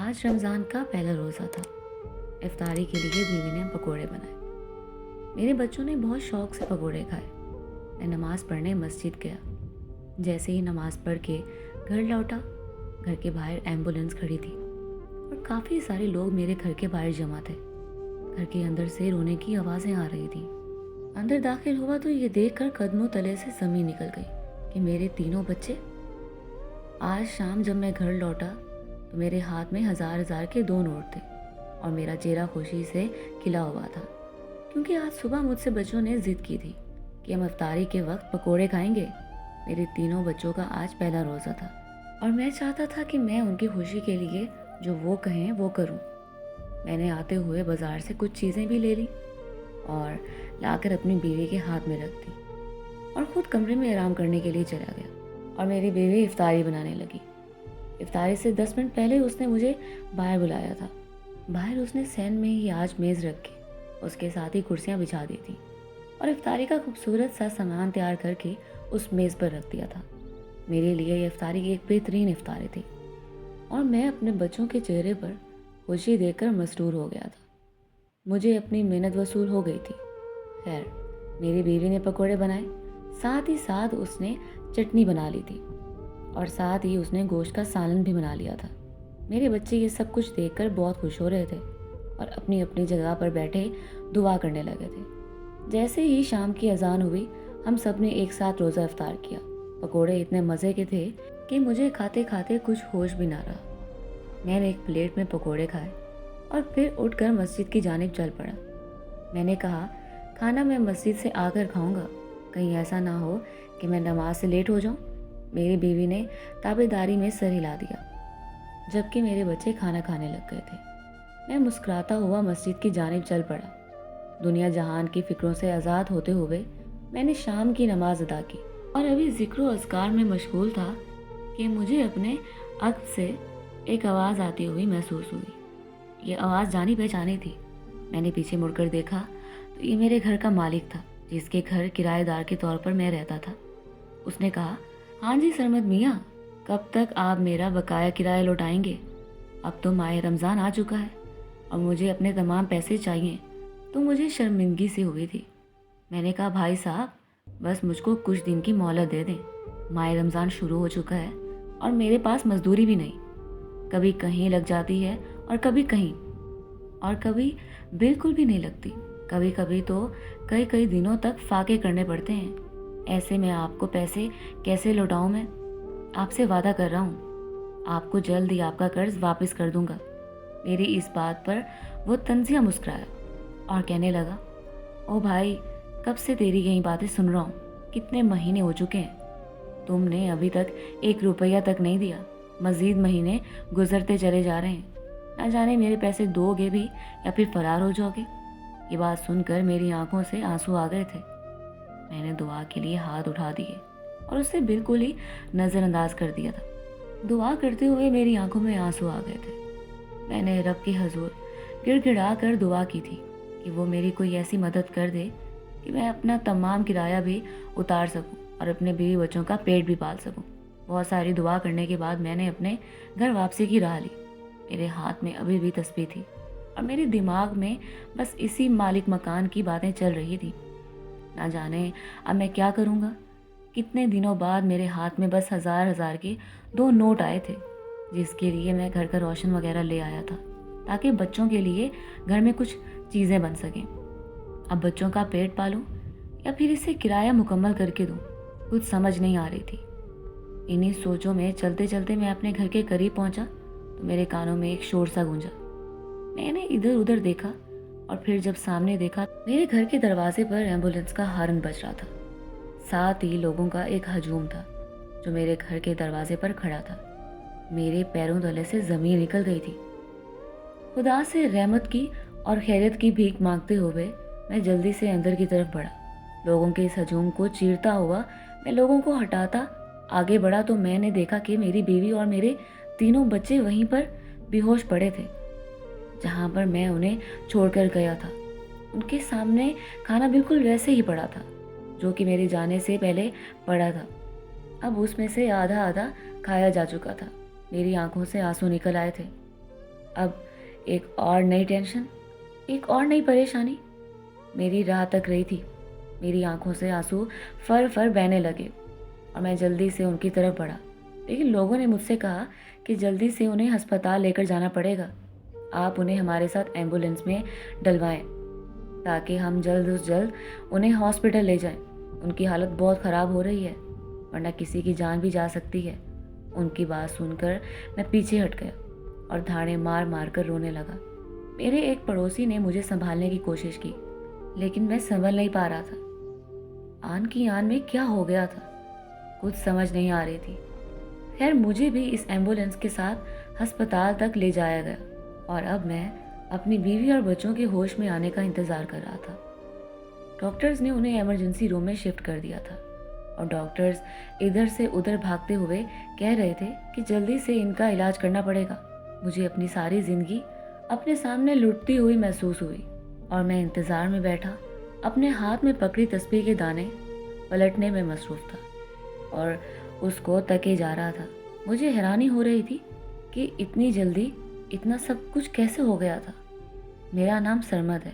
आज रमज़ान का पहला रोज़ा था। इफ्तारी के लिए बीवी ने पकोड़े बनाए। मेरे बच्चों ने बहुत शौक से पकोड़े खाए। मैं नमाज़ पढ़ने मस्जिद गया। जैसे ही नमाज़ पढ़ के घर लौटा, घर के बाहर एम्बुलेंस खड़ी थी और काफ़ी सारे लोग मेरे घर के बाहर जमा थे। घर के अंदर से रोने की आवाज़ें आ रही थी। अंदर दाखिल हुआ तो ये देखकर कदमों तले से ज़मीन निकल गई कि मेरे तीनों बच्चे। आज शाम जब मैं घर लौटा तो मेरे हाथ में हज़ार हज़ार के 2 नोट थे और मेरा चेहरा खुशी से खिला हुआ था, क्योंकि आज सुबह मुझसे बच्चों ने ज़िद की थी कि हम इफ्तारी के वक्त पकोड़े खाएंगे। मेरे तीनों बच्चों का आज पहला रोज़ा था और मैं चाहता था कि मैं उनकी खुशी के लिए जो वो कहें वो करूं। मैंने आते हुए बाज़ार से कुछ चीज़ें भी ले ली और लाकर अपनी बीवी के हाथ में रख दी और ख़ुद कमरे में आराम करने के लिए चला गया। और मेरी बीवी इफ्तारी बनाने लगी। इफ्तारी से 10 मिनट पहले उसने मुझे बाहर बुलाया था। बाहर उसने सैन में ही आज मेज़ रखी, उसके साथ ही कुर्सियाँ बिछा दी थी और इफ्तारी का खूबसूरत सा सामान तैयार करके उस मेज़ पर रख दिया था। मेरे लिए ये इफ्तारी की एक बेहतरीन इफ्तारी थी और मैं अपने बच्चों के चेहरे पर खुशी देखकर मसरूर हो गया था। मुझे अपनी मेहनत वसूल हो गई थी। खैर, मेरी बीवी ने पकोड़े बनाए, साथ ही साथ उसने चटनी बना ली थी और साथ ही उसने गोश्त का सालन भी बना लिया था। मेरे बच्चे ये सब कुछ देखकर बहुत खुश हो रहे थे और अपनी अपनी जगह पर बैठे दुआ करने लगे थे। जैसे ही शाम की अजान हुई, हम सब ने एक साथ रोज़ा इफ्तार किया। पकोड़े इतने मज़े के थे कि मुझे खाते खाते कुछ होश भी ना रहा। मैंने एक प्लेट में पकोड़े खाए और फिर उठकर मस्जिद की जानिब चल पड़ा। मैंने कहा, खाना मैं मस्जिद से आकर खाऊंगा, कहीं ऐसा ना हो कि मैं नमाज से लेट हो जाऊं। मेरी बीवी ने ताबेदारी में सर हिला दिया, जबकि मेरे बच्चे खाना खाने लग गए थे। मैं मुस्कुराता हुआ मस्जिद की जानिब चल पड़ा। दुनिया जहान की फिक्रों से आज़ाद होते हुए मैंने शाम की नमाज अदा की और अभी ज़िक्र अज़कार में मशगूल था कि मुझे अपने अक्स से एक आवाज़ आती हुई महसूस हुई। ये आवाज़ जानी पहचानी थी। मैंने पीछे मुड़कर देखा तो ये मेरे घर का मालिक था, जिसके घर किराएदार के तौर पर मैं रहता था। उसने कहा, हाँ जी सरमद मियाँ, कब तक आप मेरा बकाया किराया लौटाएंगे? अब तो माह रमज़ान आ चुका है और मुझे अपने तमाम पैसे चाहिए। तो मुझे शर्मिंदगी सी हुई थी। मैंने कहा, भाई साहब, बस मुझको कुछ दिन की मोहलत दे दें। माह रमज़ान शुरू हो चुका है और मेरे पास मजदूरी भी नहीं। कभी कहीं लग जाती है और कभी कहीं, और कभी बिल्कुल भी नहीं लगती। कभी कभी तो कई कई दिनों तक फाके करने पड़ते हैं। ऐसे में आपको पैसे कैसे लौटाऊं? मैं आपसे वादा कर रहा हूँ, आपको जल्द ही आपका कर्ज वापस कर दूंगा। मेरी इस बात पर वो तंजिया मुस्कुराया और कहने लगा, ओ भाई, कब से तेरी यही बातें सुन रहा हूँ। कितने महीने हो चुके हैं, तुमने अभी तक 1 रुपया तक नहीं दिया। मज़ीद महीने गुजरते चले जा रहे हैं। ना जाने मेरे पैसे दोगे भी या फिर फरार हो जाओगे। ये बात सुनकर मेरी आंखों से आंसू आ गए थे। मैंने दुआ के लिए हाथ उठा दिए और उसे बिल्कुल ही नज़रअंदाज कर दिया था। दुआ करते हुए मेरी आंखों में आंसू आ गए थे। मैंने रब के हजूर गिड़गिड़ा कर दुआ की थी कि वो मेरी कोई ऐसी मदद कर दे कि मैं अपना तमाम किराया भी उतार सकूं और अपने बीवी बच्चों का पेट भी पाल सकूं। बहुत सारी दुआ करने के बाद मैंने अपने घर वापसी की राह ली। मेरे हाथ में अभी भी तस्बीह थी और मेरे दिमाग में बस इसी मालिक मकान की बातें चल रही थी। ना जाने अब मैं क्या करूँगा। कितने दिनों बाद मेरे हाथ में बस हज़ार हज़ार के 2 नोट आए थे, जिसके लिए मैं घर का रोशन वगैरह ले आया था ताकि बच्चों के लिए घर में कुछ चीज़ें बन सकें। अब बच्चों का पेट पालूं या फिर इसे किराया मुकम्मल करके दूं, कुछ समझ नहीं आ रही थी। इन्हीं सोचों में चलते चलते मैं अपने घर के करीब पहुंचा तो मेरे कानों में एक शोर सा गूंजा। मैंने इधर उधर देखा और फिर जब सामने देखा, मेरे घर के दरवाजे पर एम्बुलेंस का हॉर्न बज रहा था। साथ ही लोगों का एक हजूम था जो मेरे घर के दरवाजे पर खड़ा था। मेरे पैरों तले से ज़मीन निकल गई थी। खुदा से रहमत की और खैरियत की भीख मांगते हुए मैं जल्दी से अंदर की तरफ बढ़ा। लोगों के इस हजूम को चीरता हुआ मैं लोगों को हटाता आगे बढ़ा तो मैंने देखा कि मेरी बीवी और मेरे तीनों बच्चे वहीं पर बेहोश पड़े थे, जहाँ पर मैं उन्हें छोड़कर गया था। उनके सामने खाना बिल्कुल वैसे ही पड़ा था जो कि मेरे जाने से पहले पड़ा था। अब उसमें से आधा आधा खाया जा चुका था। मेरी आंखों से आंसू निकल आए थे। अब एक और नई टेंशन, एक और नई परेशानी मेरी राह तक रही थी। मेरी आंखों से आंसू फर फर बहने लगे और मैं जल्दी से उनकी तरफ बढ़ा। लेकिन लोगों ने मुझसे कहा कि जल्दी से उन्हें अस्पताल लेकर जाना पड़ेगा। आप उन्हें हमारे साथ एम्बुलेंस में डलवाएं ताकि हम जल्द से जल्द उन्हें हॉस्पिटल ले जाएं। उनकी हालत बहुत ख़राब हो रही है, वरना किसी की जान भी जा सकती है। उनकी बात सुनकर मैं पीछे हट गया और धाड़े मार मार कर रोने लगा। मेरे एक पड़ोसी ने मुझे संभालने की कोशिश की, लेकिन मैं संभल नहीं पा रहा था। आन की आन में क्या हो गया था, कुछ समझ नहीं आ रही थी। खैर, मुझे भी इस एम्बुलेंस के साथ अस्पताल तक ले जाया गया और अब मैं अपनी बीवी और बच्चों के होश में आने का इंतज़ार कर रहा था। डॉक्टर्स ने उन्हें इमरजेंसी रूम में शिफ्ट कर दिया था और डॉक्टर्स इधर से उधर भागते हुए कह रहे थे कि जल्दी से इनका इलाज करना पड़ेगा। मुझे अपनी सारी ज़िंदगी अपने सामने लुटती हुई महसूस हुई और मैं इंतज़ार में बैठा अपने हाथ में पकड़ी तस्बीह के दाने पलटने में मसरूफ़ था और उसको तके जा रहा था। मुझे हैरानी हो रही थी कि इतनी जल्दी इतना सब कुछ कैसे हो गया था। मेरा नाम सरमद है।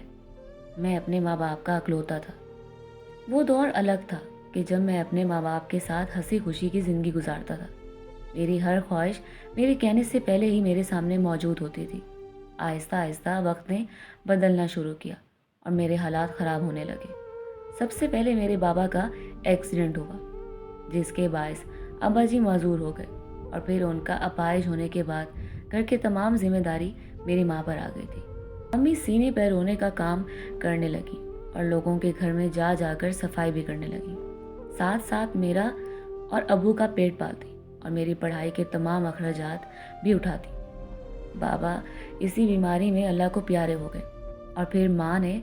मैं अपने माँ बाप का अकलौता था। वो दौर अलग था कि जब मैं अपने माँ बाप के साथ हंसी खुशी की ज़िंदगी गुजारता था। मेरी हर ख्वाहिश मेरे कहने से पहले ही मेरे सामने मौजूद होती थी। आहिस्ता आहिस्ता वक्त ने बदलना शुरू किया और मेरे हालात ख़राब होने लगे। सबसे पहले मेरे बाबा का एक्सीडेंट हुआ, जिसके बायस अब्बा जी माजूर हो गए और फिर उनका अपाहिज होने के बाद घर की तमाम जिम्मेदारी मेरी माँ पर आ गई थी। अम्मी सीने पर रोने का काम करने लगी और लोगों के घर में जा जाकर सफाई भी करने लगी। साथ साथ मेरा और अबू का पेट पालती और मेरी पढ़ाई के तमाम अखराजात भी उठाती। बाबा इसी बीमारी में अल्लाह को प्यारे हो गए और फिर माँ ने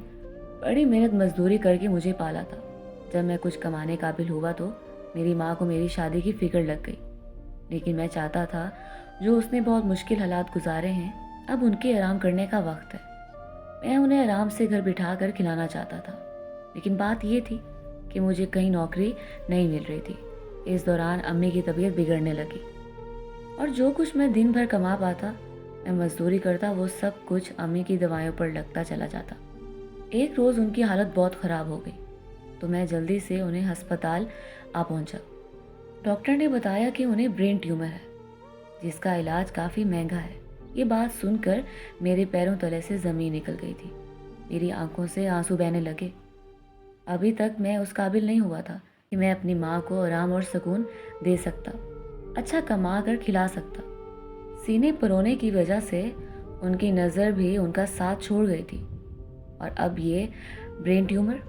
बड़ी मेहनत मजदूरी करके मुझे पाला था। जब मैं कुछ कमाने काबिल हुआ तो मेरी माँ को मेरी शादी की फिक्र लग गई। लेकिन मैं चाहता था जो उसने बहुत मुश्किल हालात गुजारे हैं, अब उनके आराम करने का वक्त है। मैं उन्हें आराम से घर बिठा कर खिलाना चाहता था। लेकिन बात ये थी कि मुझे कहीं नौकरी नहीं मिल रही थी। इस दौरान अम्मी की तबीयत बिगड़ने लगी और जो कुछ मैं दिन भर कमा पाता, मैं मजदूरी करता, वो सब कुछ अम्मी की दवाइयों पर लगता चला जाता। एक रोज़ उनकी हालत बहुत ख़राब हो गई तो मैं जल्दी से उन्हें अस्पताल आ पहुंचा। डॉक्टर ने बताया कि उन्हें ब्रेन ट्यूमर है, जिसका इलाज काफ़ी महंगा है। ये बात सुनकर मेरे पैरों तले से ज़मीन निकल गई थी। मेरी आंखों से आंसू बहने लगे। अभी तक मैं उस काबिल नहीं हुआ था कि मैं अपनी माँ को आराम और सुकून दे सकता, अच्छा कमा कर खिला सकता। सीने पर रोने की वजह से उनकी नज़र भी उनका साथ छोड़ गई थी और अब ये ब्रेन ट्यूमर,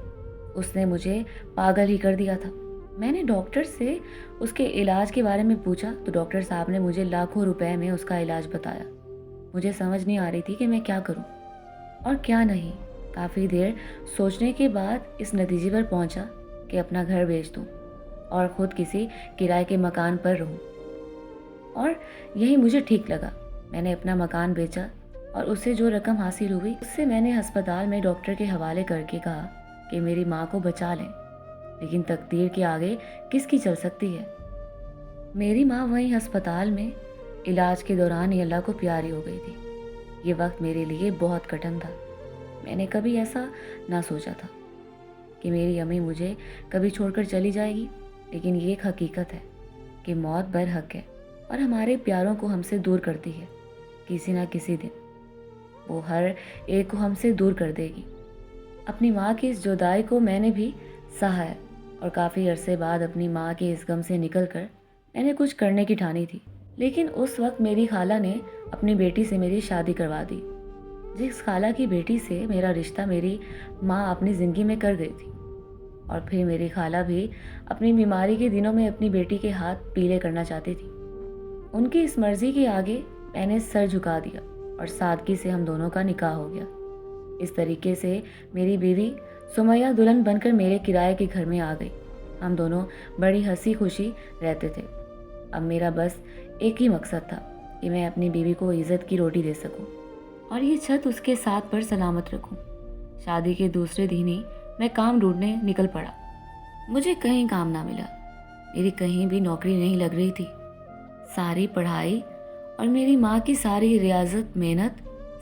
उसने मुझे पागल ही कर दिया था। मैंने डॉक्टर से उसके इलाज के बारे में पूछा तो डॉक्टर साहब ने मुझे लाखों रुपए में उसका इलाज बताया। मुझे समझ नहीं आ रही थी कि मैं क्या करूं और क्या नहीं। काफ़ी देर सोचने के बाद इस नतीजे पर पहुंचा कि अपना घर बेच दूं और ख़ुद किसी किराए के मकान पर रहूं, और यही मुझे ठीक लगा। मैंने अपना मकान बेचा और उससे जो रकम हासिल हुई उससे मैंने अस्पताल में डॉक्टर के हवाले करके कहा कि मेरी माँ को बचा लें। लेकिन तकदीर के आगे किसकी चल सकती है। मेरी माँ वहीं अस्पताल में इलाज के दौरान ही अल्लाह को प्यारी हो गई थी। ये वक्त मेरे लिए बहुत कठिन था। मैंने कभी ऐसा ना सोचा था कि मेरी अम्मी मुझे कभी छोड़कर चली जाएगी, लेकिन ये एक हकीकत है कि मौत बरहक है और हमारे प्यारों को हमसे दूर करती है। किसी ना किसी दिन वो हर एक को हमसे दूर कर देगी। अपनी माँ की इस जुदाई को मैंने भी सहा है और काफ़ी अरसे बाद अपनी माँ के इस गम से निकलकर मैंने कुछ करने की ठानी थी। लेकिन उस वक्त मेरी खाला ने अपनी बेटी से मेरी शादी करवा दी। जिस खाला की बेटी से मेरा रिश्ता मेरी माँ अपनी ज़िंदगी में कर गई थी, और फिर मेरी खाला भी अपनी बीमारी के दिनों में अपनी बेटी के हाथ पीले करना चाहती थी। उनकी इस मर्ज़ी के आगे मैंने सर झुका दिया और सादगी से हम दोनों का निकाह हो गया। इस तरीके से मेरी बीवी सुमैया दुल्हन बनकर मेरे किराए के घर में आ गई। हम दोनों बड़ी हंसी खुशी रहते थे। अब मेरा बस एक ही मकसद था कि मैं अपनी बीवी को इज़्ज़त की रोटी दे सकूं और ये छत उसके साथ पर सलामत रखूं। शादी के दूसरे दिन ही मैं काम ढूंढने निकल पड़ा। मुझे कहीं काम ना मिला। मेरी कहीं भी नौकरी नहीं लग रही थी। सारी पढ़ाई और मेरी माँ की सारी रियाजत, मेहनत,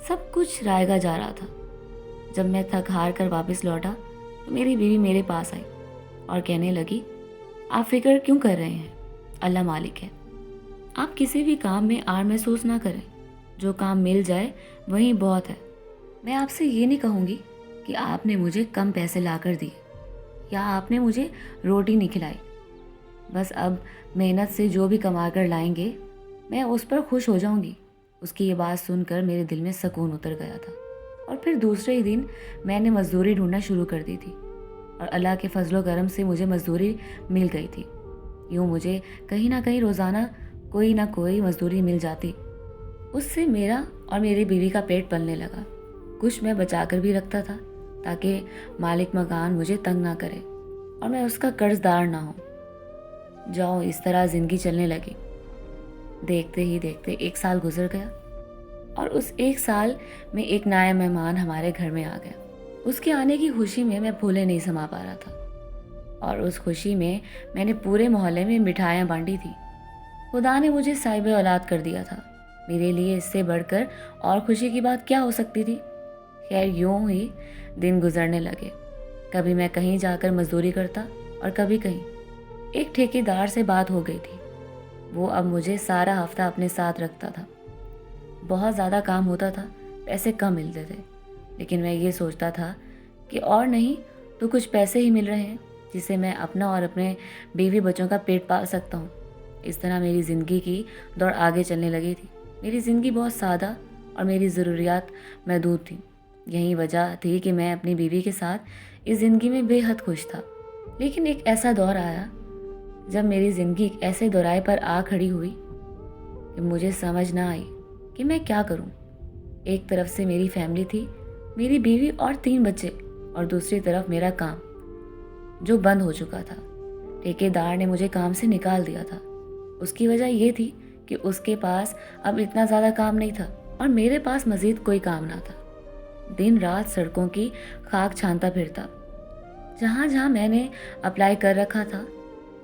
सब कुछ रायगा जा रहा था। जब मैं थक हार कर वापस लौटा तो मेरी बीवी मेरे पास आई और कहने लगी, आप फिक्र क्यों कर रहे हैं, अल्लाह मालिक है। आप किसी भी काम में आर महसूस ना करें, जो काम मिल जाए वही बहुत है। मैं आपसे ये नहीं कहूँगी कि आपने मुझे कम पैसे ला कर दिए या आपने मुझे रोटी नहीं खिलाई। बस अब मेहनत से जो भी कमा कर लाएंगे मैं उस पर खुश हो जाऊंगी। उसकी ये बात सुनकर मेरे दिल में सुकून उतर गया था और फिर दूसरे ही दिन मैंने मज़दूरी ढूंढना शुरू कर दी थी और अल्लाह के फजलो करम से मुझे मज़दूरी मिल गई थी। यूँ मुझे कहीं ना कहीं रोज़ाना कोई ना कोई मज़दूरी मिल जाती। उससे मेरा और मेरी बीवी का पेट पलने लगा। कुछ मैं बचा कर भी रखता था ताकि मालिक मकान मुझे तंग ना करे और मैं उसका कर्जदार ना हूँ। जाओ इस तरह ज़िंदगी चलने लगी। देखते ही देखते 1 साल गुजर गया और उस 1 साल में एक नया मेहमान हमारे घर में आ गया। उसके आने की खुशी में मैं फूले नहीं समा पा रहा था और उस खुशी में मैंने पूरे मोहल्ले में मिठाइयाँ बांटी थी। खुदा ने मुझे साहिब औलाद कर दिया था। मेरे लिए इससे बढ़कर और खुशी की बात क्या हो सकती थी। खैर यूं ही दिन गुजरने लगे। कभी मैं कहीं जाकर मजदूरी करता और कभी कहीं। एक ठेकेदार से बात हो गई थी। वो अब मुझे सारा हफ्ता अपने साथ रखता था। बहुत ज़्यादा काम होता था, पैसे कम मिलते थे, लेकिन मैं ये सोचता था कि और नहीं तो कुछ पैसे ही मिल रहे हैं जिससे मैं अपना और अपने बीवी बच्चों का पेट पाल सकता हूँ। इस तरह मेरी ज़िंदगी की दौड़ आगे चलने लगी थी। मेरी ज़िंदगी बहुत सादा और मेरी ज़रूरियात महदूद थी। यही वजह थी कि मैं अपनी बीवी के साथ इस ज़िंदगी में बेहद खुश था। लेकिन एक ऐसा दौर आया जब मेरी ज़िंदगी एक ऐसे दोराहे पर आ खड़ी हुई कि मुझे समझ ना आई कि मैं क्या करूं। एक तरफ से मेरी फैमिली थी, मेरी बीवी और 3 बच्चे, और दूसरी तरफ मेरा काम जो बंद हो चुका था। ठेकेदार ने मुझे काम से निकाल दिया था। उसकी वजह ये थी कि उसके पास अब इतना ज़्यादा काम नहीं था और मेरे पास मज़ीद कोई काम ना था। दिन रात सड़कों की खाक छानता फिरता, जहाँ जहाँ मैंने अप्लाई कर रखा था,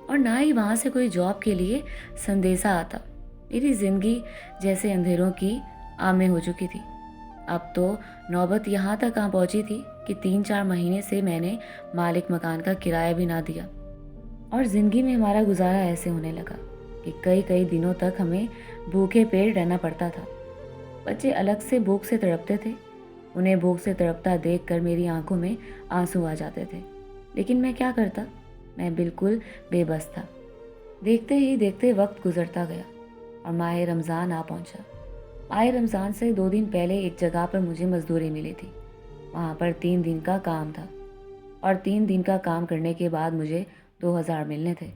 और ना ही वहाँ से कोई जॉब के लिए संदेशा आता। मेरी ज़िंदगी जैसे अंधेरों की आमे हो चुकी थी। अब तो नौबत यहाँ तक आ पहुँची थी कि 3-4 महीने से मैंने मालिक मकान का किराया भी ना दिया और ज़िंदगी में हमारा गुजारा ऐसे होने लगा कि कई कई दिनों तक हमें भूखे पेट रहना पड़ता था। बच्चे अलग से भूख से तड़पते थे। उन्हें भूख से तड़पता देखकर मेरी आंखों में आंसू आ जाते थे, लेकिन मैं क्या करता। मैं बिल्कुल बेबस था। देखते ही देखते वक्त गुजरता गया और माह रमज़ान आ पहुंचा। माह रमज़ान से 2 दिन पहले एक जगह पर मुझे मजदूरी मिली थी। वहाँ पर 3 दिन का काम था और 3 दिन का काम करने के बाद मुझे 2000 मिलने थे।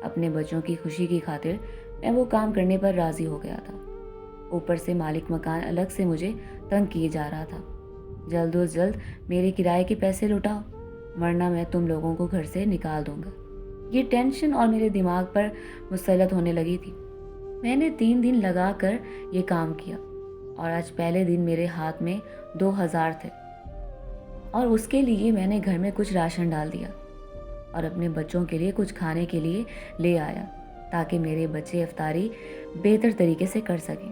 अपने बच्चों की खुशी की खातिर मैं वो काम करने पर राज़ी हो गया था। ऊपर से मालिक मकान अलग से मुझे तंग किए जा रहा था। जल्द अज जल्द मेरे किराए के पैसे लौटाओ, वरना मैं तुम लोगों को घर से निकाल दूंगा। ये टेंशन और मेरे दिमाग पर मुसल्लत होने लगी थी। मैंने 3 दिन लगा कर ये काम किया और आज पहले दिन मेरे हाथ में 2000 थे और उसके लिए मैंने घर में कुछ राशन डाल दिया और अपने बच्चों के लिए कुछ खाने के लिए ले आया ताकि मेरे बच्चे इफ्तारी बेहतर तरीके से कर सकें।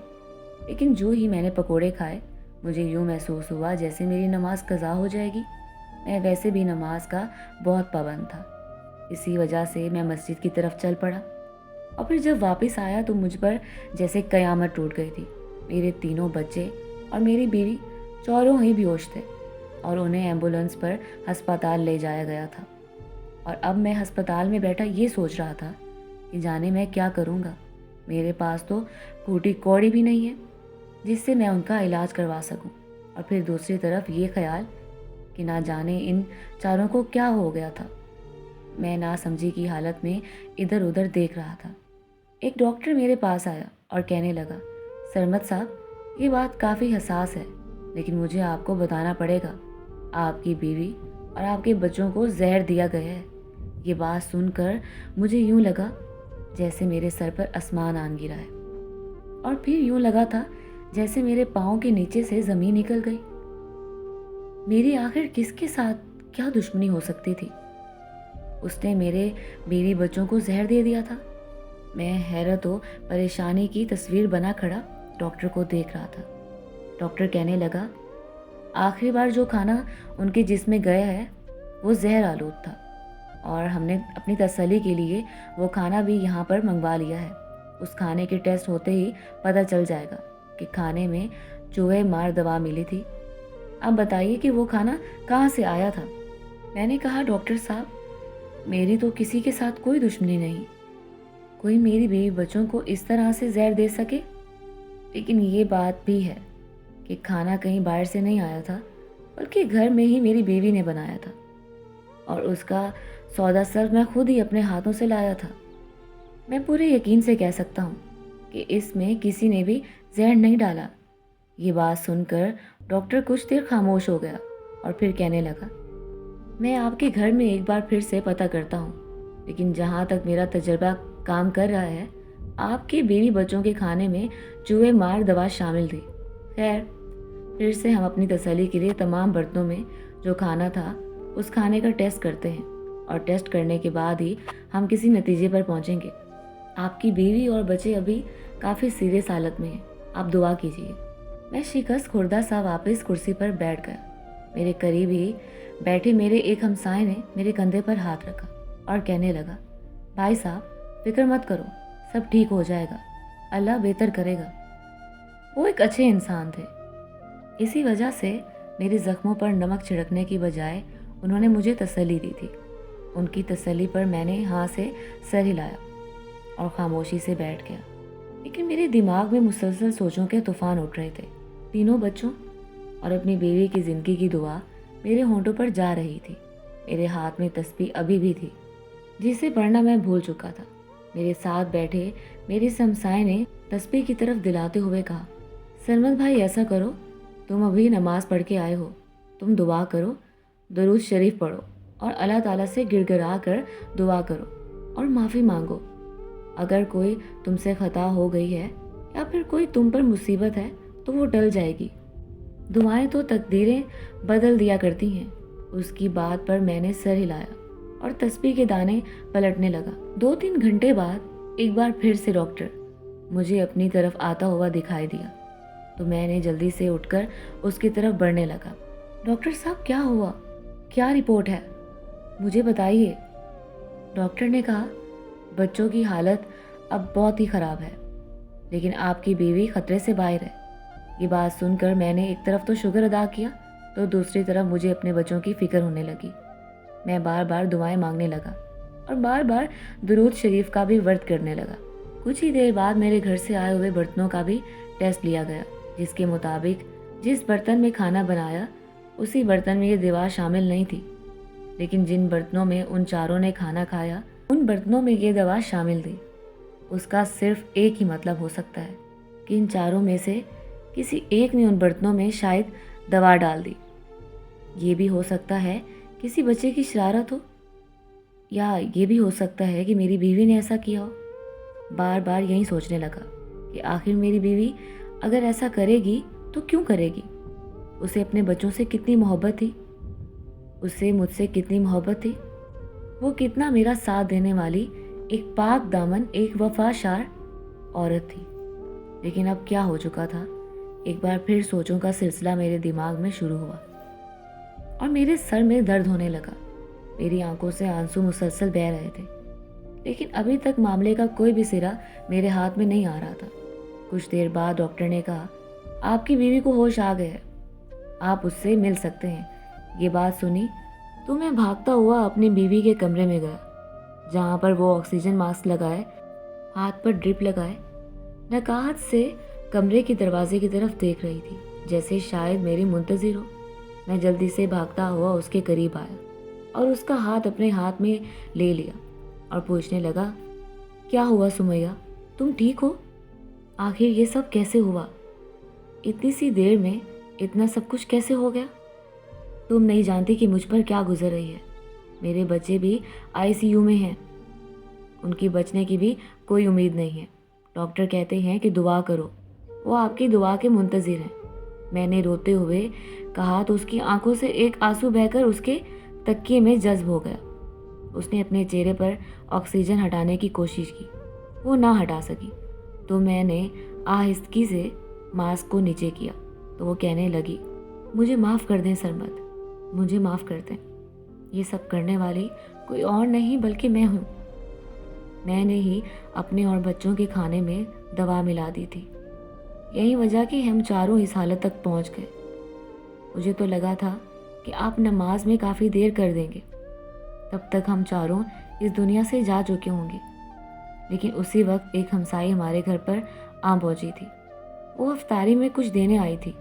लेकिन जो ही मैंने पकोड़े खाए, मुझे यूँ महसूस हुआ जैसे मेरी नमाज कज़ा हो जाएगी। मैं वैसे भी नमाज का बहुत पाबंद था। इसी वजह से मैं मस्जिद की तरफ चल पड़ा और फिर जब वापस आया तो मुझ पर जैसे क़यामत टूट गई थी। मेरे 3 बच्चे और मेरी बीवी चौरों ही बेहोश थे और उन्हें एम्बुलेंस पर अस्पताल ले जाया गया था। और अब मैं अस्पताल में बैठा ये सोच रहा था कि जाने मैं क्या करूँगा। मेरे पास तो फूटी कौड़ी भी नहीं है जिससे मैं उनका इलाज करवा सकूं। और फिर दूसरी तरफ ये ख्याल कि ना जाने इन चारों को क्या हो गया था। मैं ना समझी की हालत में इधर उधर देख रहा था। एक डॉक्टर मेरे पास आया और कहने लगा, सरमद साहब, ये बात काफ़ी हसास है, लेकिन मुझे आपको बताना पड़ेगा। आपकी बीवी और आपके बच्चों को जहर दिया गया है। ये बात सुनकर मुझे यूँ लगा जैसे मेरे सर पर आसमान आन गिरा है और फिर यूँ लगा था जैसे मेरे पाँव के नीचे से ज़मीन निकल गई। मेरी आखिर किसके साथ क्या दुश्मनी हो सकती थी। उसने मेरे बीवी बच्चों को जहर दे दिया था। मैं हैरत व परेशानी की तस्वीर बना खड़ा डॉक्टर को देख रहा था। डॉक्टर कहने लगा, आखिरी बार जो खाना उनके जिस्म में गया है वो जहर आलूद था और हमने अपनी तसल्ली के लिए वो खाना भी यहाँ पर मंगवा लिया है। उस खाने के टेस्ट होते ही पता चल जाएगा कि खाने में चूहे मार दवा मिली थी। अब बताइए कि वो खाना कहाँ से आया था। मैंने कहा, डॉक्टर साहब, मेरी तो किसी के साथ कोई दुश्मनी नहीं, कोई मेरी बीवी बच्चों को इस तरह से जहर दे सके। लेकिन ये बात भी है कि खाना कहीं बाहर से नहीं आया था, बल्कि घर में ही मेरी बीवी ने बनाया था और उसका सौदा सब मैं खुद ही अपने हाथों से लाया था। मैं पूरे यकीन से कह सकता हूँ कि इसमें किसी ने भी जहर नहीं डाला। ये बात सुनकर डॉक्टर कुछ देर खामोश हो गया और फिर कहने लगा, मैं आपके घर में एक बार फिर से पता करता हूँ, लेकिन जहाँ तक मेरा तजर्बा काम कर रहा है, आपके बीवी बच्चों के खाने में चूहे मार दवा शामिल थी। खैर, फिर से हम अपनी तसल्ली के लिए तमाम बर्तनों में जो खाना था उस खाने का टेस्ट करते हैं और टेस्ट करने के बाद ही हम किसी नतीजे पर पहुंचेंगे। आपकी बीवी और बच्चे अभी काफ़ी सीरियस हालत में हैं, आप दुआ कीजिए। मैं शिकस्त खुर्दा सा वापस कुर्सी पर बैठ गया। मेरे करीब ही बैठे मेरे एक हमसाए ने मेरे कंधे पर हाथ रखा और कहने लगा, भाई साहब, फिक्र मत करो, सब ठीक हो जाएगा, अल्लाह बेहतर करेगा। वो एक अच्छे इंसान थे। इसी वजह से मेरे ज़ख्मों पर नमक छिड़कने की बजाय उन्होंने मुझे तसल्ली दी थी। उनकी तसल्ली पर मैंने हाँ से सर हिलाया और खामोशी से बैठ गया। लेकिन मेरे दिमाग में मुसलसल सोचों के तूफान उठ रहे थे। तीनों बच्चों और अपनी बीवी की ज़िंदगी की दुआ मेरे होंठों पर जा रही थी। मेरे हाथ में तस्बीह अभी भी थी, जिसे पढ़ना मैं भूल चुका था। मेरे साथ बैठे मेरे समसाए ने तस्बीह की तरफ दिलाते हुए कहा, सरमद भाई, ऐसा करो, तुम अभी नमाज पढ़ के आए हो, तुम दुआ करो, दरूद शरीफ पढ़ो और अल्लाह ताला से गिड़गिड़ा कर दुआ करो और माफ़ी मांगो। अगर कोई तुमसे ख़ता हो गई है या फिर कोई तुम पर मुसीबत है तो वो टल जाएगी। दुआएं तो तकदीरें बदल दिया करती हैं। उसकी बात पर मैंने सर हिलाया और तस्बीह के दाने पलटने लगा। 2-3 घंटे बाद एक बार फिर से डॉक्टर मुझे अपनी तरफ आता हुआ दिखाई दिया तो मैंने जल्दी से उठकर उसकी तरफ बढ़ने लगा। डॉक्टर साहब, क्या हुआ? क्या रिपोर्ट है? मुझे बताइए। डॉक्टर ने कहा, बच्चों की हालत अब बहुत ही ख़राब है, लेकिन आपकी बीवी खतरे से बाहर है। ये बात सुनकर मैंने एक तरफ तो शुक्र अदा किया तो दूसरी तरफ मुझे अपने बच्चों की फ़िक्र होने लगी। मैं बार बार दुआएं मांगने लगा और बार बार दुरूद शरीफ का भी वर्त करने लगा। कुछ ही देर बाद मेरे घर से आए हुए बर्तनों का भी टेस्ट लिया गया, जिसके मुताबिक जिस बर्तन में खाना बनाया उसी बर्तन में ये दवा शामिल नहीं थी। लेकिन जिन बर्तनों में उन चारों ने खाना खाया उन बर्तनों में ये दवा शामिल थी। उसका सिर्फ एक ही मतलब हो सकता है कि इन चारों में से किसी एक ने उन बर्तनों में शायद दवा डाल दी। ये भी हो सकता है किसी बच्चे की शरारत हो, या ये भी हो सकता है कि मेरी बीवी ने ऐसा किया हो। बार बार यही सोचने लगा कि आखिर मेरी बीवी अगर ऐसा करेगी तो क्यों करेगी। उसे अपने बच्चों से कितनी मोहब्बत थी, उसे मुझसे कितनी मोहब्बत थी। वो कितना मेरा साथ देने वाली एक पाक दामन, एक वफादार औरत थी। लेकिन अब क्या हो चुका था, एक बार फिर सोचों का सिलसिला मेरे दिमाग में शुरू हुआ और मेरे सर में दर्द होने लगा। मेरी आंखों से आंसू मुसलसल बह रहे थे, लेकिन अभी तक मामले का कोई भी सिरा मेरे हाथ में नहीं आ रहा था। कुछ देर बाद डॉक्टर ने कहा, आपकी बीवी को होश आ गया है, आप उससे मिल सकते हैं। ये बात सुनी तो मैं भागता हुआ अपनी बीवी के कमरे में गया, जहाँ पर वो ऑक्सीजन मास्क लगाए, हाथ पर ड्रिप लगाए, नकाहत से कमरे के दरवाजे की तरफ देख रही थी, जैसे शायद मेरी मुंतज़िर हो। मैं जल्दी से भागता हुआ उसके करीब आया और उसका हाथ अपने हाथ में ले लिया और पूछने लगा, क्या हुआ सुमैया, तुम ठीक हो? आखिर ये सब कैसे हुआ? इतनी सी देर में इतना सब कुछ कैसे हो गया? तुम नहीं जानती कि मुझ पर क्या गुजर रही है। मेरे बच्चे भी आईसीयू में हैं, उनकी बचने की भी कोई उम्मीद नहीं है। डॉक्टर कहते हैं कि दुआ करो, वो आपकी दुआ के मुंतज़िर हैं। मैंने रोते हुए कहा तो उसकी आंखों से एक आंसू बहकर उसके तकिए में जज्ब हो गया। उसने अपने चेहरे पर ऑक्सीजन हटाने की कोशिश की, वो ना हटा सकी, तो मैंने आहिस्तगी से मास्क को नीचे किया तो वो कहने लगी, मुझे माफ़ कर दें सरमद, मुझे माफ़ कर दें। ये सब करने वाली कोई और नहीं बल्कि मैं हूँ। मैंने ही अपने और बच्चों के खाने में दवा मिला दी थी। यही वजह कि हम चारों इस हालत तक पहुँच गए। मुझे तो लगा था कि आप नमाज में काफ़ी देर कर देंगे, तब तक हम चारों इस दुनिया से जा चुके होंगे। लेकिन उसी वक्त एक हमसाई हमारे घर पर आ पहुंची थी। वो इफ्तारी में कुछ देने आई थी,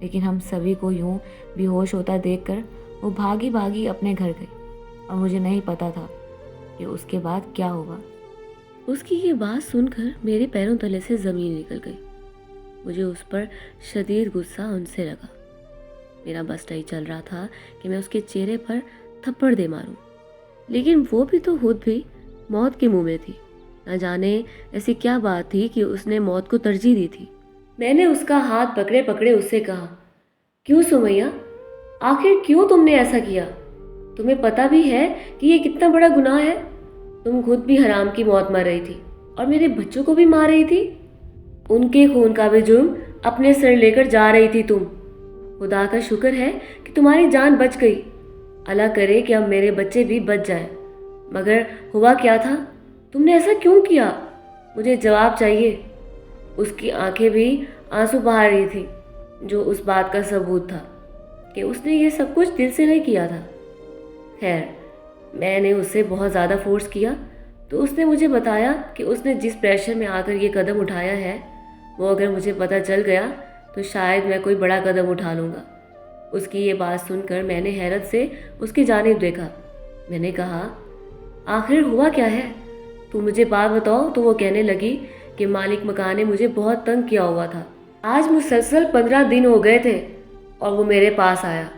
लेकिन हम सभी को यूं बेहोश होता देखकर वो भागी भागी अपने घर गई और मुझे नहीं पता था कि उसके बाद क्या हुआ। उसकी ये बात सुनकर मेरे पैरों तले से ज़मीन निकल गई। मुझे उस पर शदीद गुस्सा उनसे लगा। मेरा बस नहीं चल रहा था कि मैं उसके चेहरे पर थप्पड़ दे मारूं, लेकिन वो भी तो खुद भी मौत के मुंह में थी। न जाने ऐसी क्या बात थी कि उसने मौत को तरजीह दी थी। मैंने उसका हाथ पकड़े पकड़े उससे कहा, क्यों सुमैया, आखिर क्यों तुमने ऐसा किया? तुम्हें पता भी है कि ये कितना बड़ा गुनाह है। तुम खुद भी हराम की मौत मर रही थी और मेरे बच्चों को भी मार रही थी। उनके खून का भी जुर्म अपने सर लेकर जा रही थी तुम। खुदा का शुक्र है कि तुम्हारी जान बच गई। अल्लाह करे कि अब मेरे बच्चे भी बच जाएं। मगर हुआ क्या था? तुमने ऐसा क्यों किया? मुझे जवाब चाहिए। उसकी आंखें भी आंसू बहा रही थी, जो उस बात का सबूत था कि उसने ये सब कुछ दिल से नहीं किया था। खैर, मैंने उससे बहुत ज़्यादा फोर्स किया तो उसने मुझे बताया कि उसने जिस प्रेशर में आकर ये कदम उठाया है, वो अगर मुझे पता चल गया तो शायद मैं कोई बड़ा कदम उठा लूँगा। उसकी ये बात सुनकर मैंने हैरत से उसकी जानिब देखा। मैंने कहा, आखिर हुआ क्या है? तू मुझे बात बताओ। तो वो कहने लगी कि मालिक मकान ने मुझे बहुत तंग किया हुआ था। आज मुसलसल 15 दिन हो गए थे और वो मेरे पास आया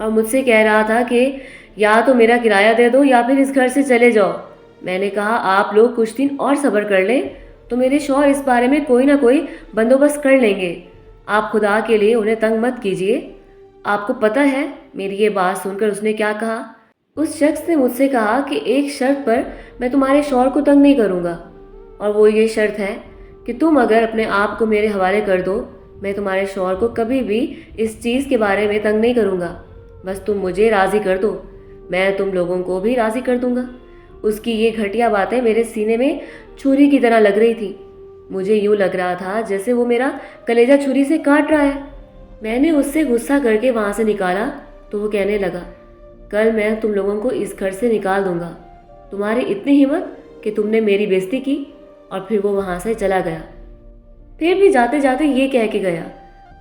और मुझसे कह रहा था कि या तो मेरा किराया दे दो या फिर इस घर से चले जाओ। मैंने कहा, आप लोग कुछ दिन और सब्र कर लें तो मेरे शौहर इस बारे में कोई ना कोई बंदोबस्त कर लेंगे। आप खुदा के लिए उन्हें तंग मत कीजिए। आपको पता है मेरी ये बात सुनकर उसने क्या कहा? उस शख्स ने मुझसे कहा कि एक शर्त पर मैं तुम्हारे शौहर को तंग नहीं करूँगा, और वो ये शर्त है कि तुम अगर अपने आप को मेरे हवाले कर दो, मैं तुम्हारे शौहर को कभी भी इस चीज़ के बारे में तंग नहीं करूँगा। बस तुम मुझे राज़ी कर दो, मैं तुम लोगों को भी राज़ी कर दूँगा। उसकी ये घटिया बातें मेरे सीने में छुरी की तरह लग रही थी। मुझे यूँ लग रहा था जैसे वो मेरा कलेजा छुरी से काट रहा है। मैंने उससे गुस्सा करके वहाँ से निकाला तो वो कहने लगा, कल मैं तुम लोगों को इस घर से निकाल दूँगा। तुम्हारी इतनी हिम्मत कि तुमने मेरी बेइज्जती की। और फिर वो वहाँ से चला गया। फिर भी जाते जाते ये कह के गया,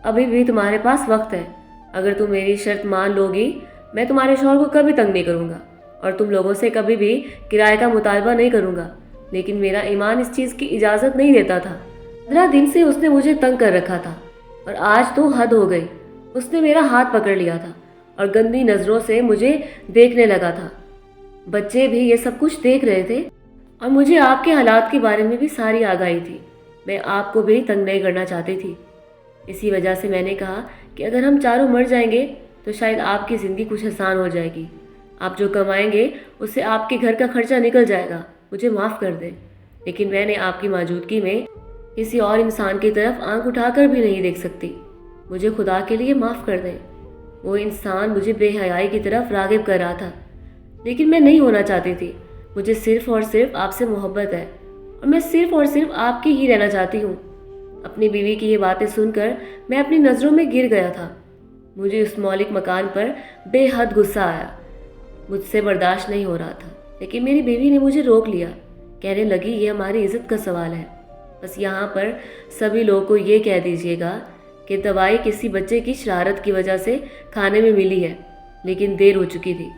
अभी भी तुम्हारे पास वक्त है। अगर तुम मेरी शर्त मान लोगी, मैं तुम्हारे शौहर को कभी तंग नहीं करूँगा और तुम लोगों से कभी भी किराए का मुतालबा नहीं करूँगा। लेकिन मेरा ईमान इस चीज़ की इजाज़त नहीं देता था। 15 दिन से उसने मुझे तंग कर रखा था और आज तो हद हो गई। उसने मेरा हाथ पकड़ लिया था और गंदी नज़रों से मुझे देखने लगा था। बच्चे भी ये सब कुछ देख रहे थे और मुझे आपके हालात के बारे में भी सारी आगाही थी। मैं आपको भी तंग नहीं करना चाहती थी। इसी वजह से मैंने कहा कि अगर हम चारों मर जाएंगे तो शायद आपकी ज़िंदगी कुछ आसान हो जाएगी। आप जो कमाएंगे उससे आपके घर का खर्चा निकल जाएगा। मुझे माफ़ कर दें, लेकिन मैंने आपकी मौजूदगी में किसी और इंसान की तरफ आंख उठाकर भी नहीं देख सकती। मुझे खुदा के लिए माफ़ कर दें। वो इंसान मुझे बेहयाई की तरफ राग़िब कर रहा था, लेकिन मैं नहीं होना चाहती थी। मुझे सिर्फ़ और सिर्फ आपसे मोहब्बत है और मैं सिर्फ़ और सिर्फ आपकी ही रहना चाहती हूँ। अपनी बीवी की ये बातें सुनकर मैं अपनी नज़रों में गिर गया था। मुझे उस मौलिक मकान पर बेहद गुस्सा आया। मुझसे बर्दाश्त नहीं हो रहा था, लेकिन मेरी बीवी ने मुझे रोक लिया। कहने लगी, ये हमारी इज़्ज़त का सवाल है। बस यहाँ पर सभी लोगों को ये कह दीजिएगा कि दवाई किसी बच्चे की शरारत की वजह से खाने में मिली है, लेकिन देर हो चुकी थी।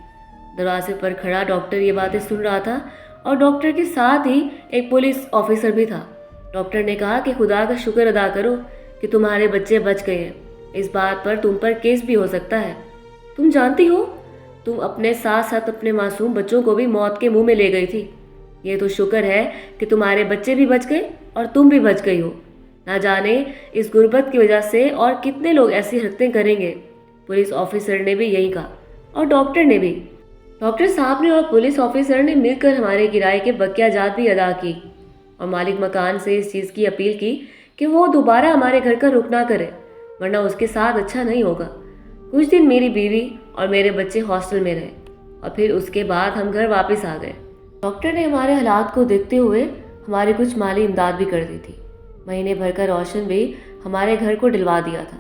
दरवाजे पर खड़ा डॉक्टर ये बातें सुन रहा था और डॉक्टर के साथ ही एक पुलिस ऑफिसर भी था। डॉक्टर ने कहा कि खुदा का शुक्र अदा करो कि तुम्हारे बच्चे बच गए हैं। इस बात पर तुम पर केस भी हो सकता है। तुम जानती हो, तुम अपने साथ साथ अपने मासूम बच्चों को भी मौत के मुंह में ले गई थी। ये तो शुक्र है कि तुम्हारे बच्चे भी बच गए और तुम भी बच गई हो। ना जाने इस गुर्बत की वजह से और कितने लोग ऐसी हरकतें करेंगे। पुलिस ऑफिसर ने भी यही कहा और डॉक्टर ने भी। डॉक्टर साहब ने और पुलिस ऑफिसर ने मिलकर हमारे किराए के बकिया जात भी अदा की और मालिक मकान से इस चीज़ की अपील की कि वो दोबारा हमारे घर का रुख ना करे, वरना उसके साथ अच्छा नहीं होगा। कुछ दिन मेरी बीवी और मेरे बच्चे हॉस्टल में रहे और फिर उसके बाद हम घर वापस आ गए। डॉक्टर ने हमारे हालात को देखते हुए हमारी कुछ माली इमदाद भी कर दी थी। महीने भर का राशन भी हमारे घर को दिलवा दिया था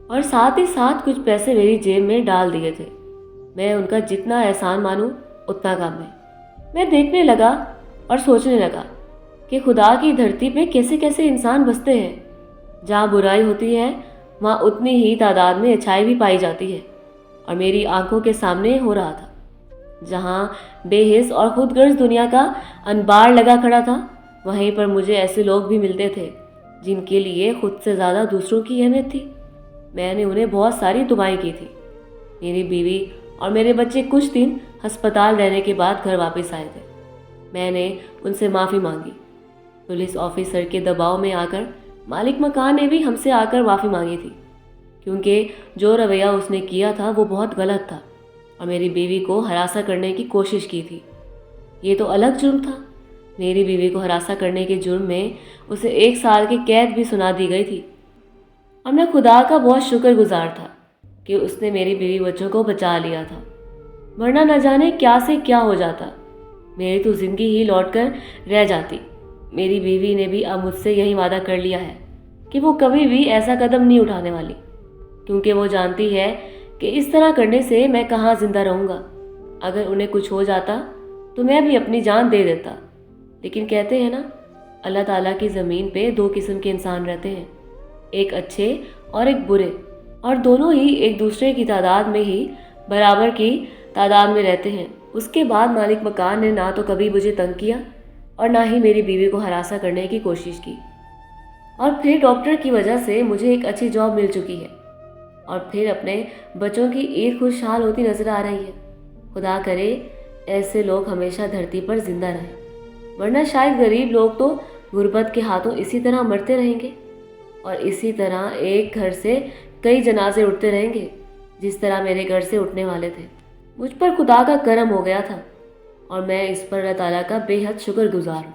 और साथ ही साथ कुछ पैसे मेरी जेब में डाल दिए थे। मैं उनका जितना एहसान मानूं उतना कम है। मैं देखने लगा और सोचने लगा कि खुदा की धरती पे कैसे कैसे इंसान बसते हैं। जहाँ बुराई होती है वहाँ उतनी ही तादाद में अच्छाई भी पाई जाती है, और मेरी आंखों के सामने हो रहा था। जहाँ बेहिस और खुदगर्ज दुनिया का अनबार लगा खड़ा था, वहीं पर मुझे ऐसे लोग भी मिलते थे जिनके लिए खुद से ज़्यादा दूसरों की अहमियत थी। मैंने उन्हें बहुत सारी दुआएं की थी। मेरी बीवी और मेरे बच्चे कुछ दिन अस्पताल रहने के बाद घर वापस आए थे। मैंने उनसे माफ़ी मांगी। पुलिस ऑफिसर के दबाव में आकर मालिक मकान ने भी हमसे आकर माफ़ी मांगी थी, क्योंकि जो रवैया उसने किया था वो बहुत गलत था और मेरी बीवी को हरासा करने की कोशिश की थी। ये तो अलग जुर्म था। मेरी बीवी को हरासा करने के जुर्म में उसे 1 साल की कैद भी सुना दी गई थी, और मैं खुदा का बहुत शुक्रगुजार था कि उसने मेरी बीवी बच्चों को बचा लिया था, वरना न जाने क्या से क्या हो जाता। मेरी तो ज़िंदगी ही लौट कर रह जाती। मेरी बीवी ने भी अब मुझसे यही वादा कर लिया है कि वो कभी भी ऐसा कदम नहीं उठाने वाली, क्योंकि वो जानती है कि इस तरह करने से मैं कहाँ ज़िंदा रहूँगा। अगर उन्हें कुछ हो जाता तो मैं भी अपनी जान दे देता। लेकिन कहते हैं ना, अल्लाह ताला की ज़मीन पे 2 किस्म के इंसान रहते हैं, एक अच्छे और एक बुरे, और दोनों ही एक दूसरे की तादाद में ही बराबर की तादाद में रहते हैं। उसके बाद मालिक मकान ने ना तो कभी मुझे तंग किया और ना ही मेरी बीवी को हरासा करने की कोशिश की। और फिर डॉक्टर की वजह से मुझे एक अच्छी जॉब मिल चुकी है, और फिर अपने बच्चों की ईद खुशहाल होती नजर आ रही है। खुदा करे ऐसे लोग हमेशा धरती पर जिंदा रहें, वरना शायद गरीब लोग तो गुर्बत के हाथों इसी तरह मरते रहेंगे, और इसी तरह एक घर से कई जनाजे उठते रहेंगे, जिस तरह मेरे घर से उठने वाले थे। मुझ पर खुदा का करम हो गया था और मैं इस पर अल्लाह ताला का बेहद शुक्रगुजार हूँ।